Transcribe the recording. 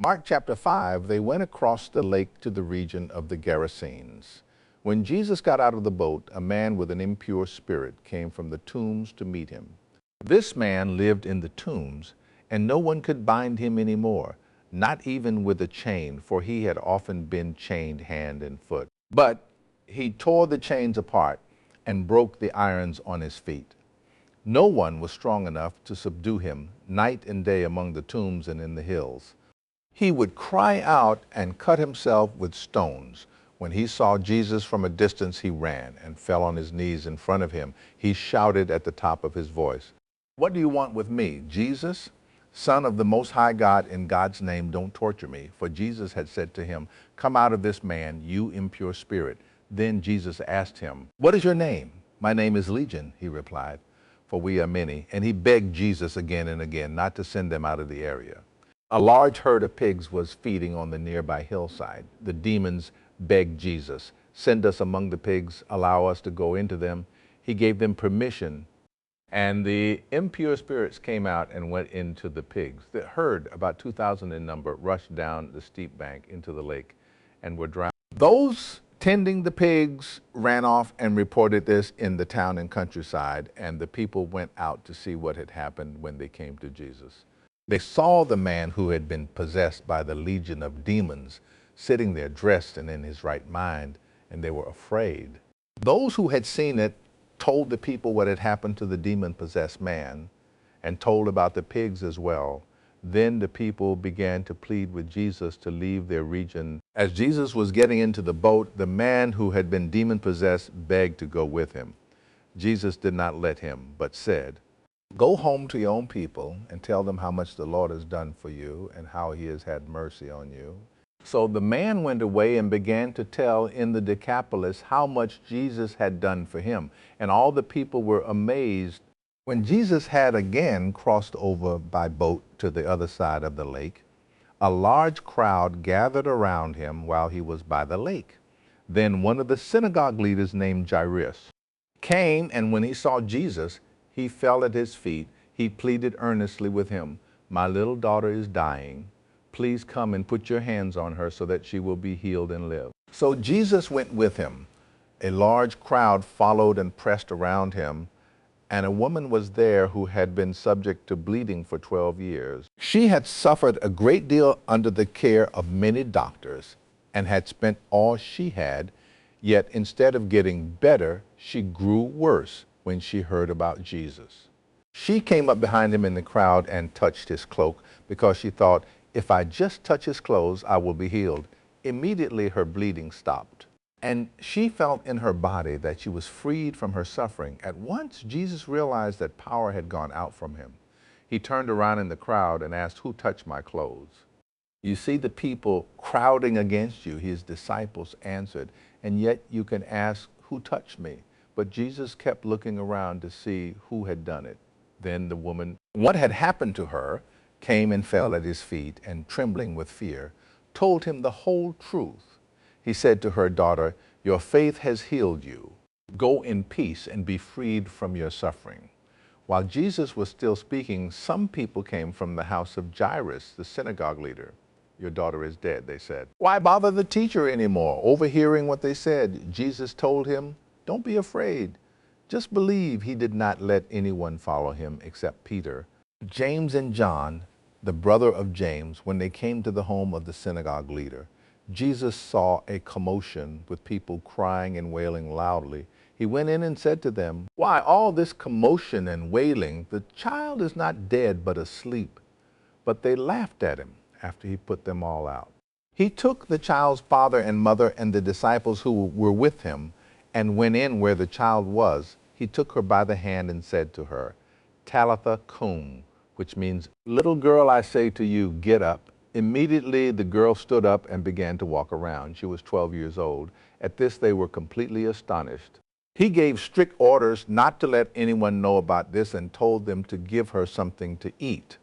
Mark chapter 5, they went across the lake to the region of the Gerasenes. When Jesus got out of the boat, a man with an impure spirit came from the tombs to meet him. This man lived in the tombs, and no one could bind him anymore, not even with a chain, for he had often been chained hand and foot. But he tore the chains apart and broke the irons on his feet. No one was strong enough to subdue him night and day among the tombs and in the hills. He would cry out and cut himself with stones. When he saw Jesus from a distance, he ran and fell on his knees in front of him. He shouted at the top of his voice, "What do you want with me, Jesus? Son of the Most High God, in God's name, don't torture me." For Jesus had said to him, "Come out of this man, you impure spirit." Then Jesus asked him, "What is your name?" "My name is Legion," he replied, "for we are many." And he begged Jesus again and again not to send them out of the area. A large herd of pigs was feeding on the nearby hillside. The demons begged Jesus, "Send us among the pigs, allow us to go into them." He gave them permission, and the impure spirits came out and went into the pigs. The herd, about 2,000 in number, rushed down the steep bank into the lake and were drowned. Those tending the pigs ran off and reported this in the town and countryside, and the people went out to see what had happened when they came to Jesus. They saw the man who had been possessed by the legion of demons sitting there dressed and in his right mind, and they were afraid. Those who had seen it told the people what had happened to the demon-possessed man and told about the pigs as well. Then the people began to plead with Jesus to leave their region. As Jesus was getting into the boat, the man who had been demon-possessed begged to go with him. Jesus did not let him, but said, "Go home to your own people and tell them how much the Lord has done for you and how he has had mercy on you." So the man went away and began to tell in the Decapolis how much Jesus had done for him, and all the people were amazed. When Jesus had again crossed over by boat to the other side of the lake, a large crowd gathered around him while he was by the lake. Then one of the synagogue leaders named Jairus came, and when he saw Jesus, he fell at his feet. He pleaded earnestly with him, "My little daughter is dying. Please come and put your hands on her so that she will be healed and live." So Jesus went with him. A large crowd followed and pressed around him, and a woman was there who had been subject to bleeding for 12 years. She had suffered a great deal under the care of many doctors and had spent all she had, yet instead of getting better, she grew worse when she heard about Jesus. She came up behind him in the crowd and touched his cloak because she thought, "If I just touch his clothes, I will be healed." Immediately her bleeding stopped, and she felt in her body that she was freed from her suffering. At once, Jesus realized that power had gone out from him. He turned around in the crowd and asked, "Who touched my clothes?" "You see the people crowding against you," his disciples answered, "and yet you can ask, 'Who touched me?'" But Jesus kept looking around to see who had done it. Then the woman, what had happened to her, came and fell at his feet, and trembling with fear, told him the whole truth. He said to her, "Daughter, your faith has healed you. Go in peace and be freed from your suffering." While Jesus was still speaking, some people came from the house of Jairus, the synagogue leader. "Your daughter is dead," they said. "Why bother the teacher anymore?" Overhearing what they said, Jesus told him, "Don't be afraid. Just believe." He did not let anyone follow him except Peter, James, and John, the brother of James. When they came to the home of the synagogue leader, Jesus saw a commotion with people crying and wailing loudly. He went in and said to them, "Why all this commotion and wailing? The child is not dead, but asleep." But they laughed at him after he put them all out. He took the child's father and mother and the disciples who were with him and went in where the child was. He took her by the hand and said to her, "Talitha cum," which means, "Little girl, I say to you, get up." Immediately the girl stood up and began to walk around. She was 12 years old. At this they were completely astonished. He gave strict orders not to let anyone know about this and told them to give her something to eat.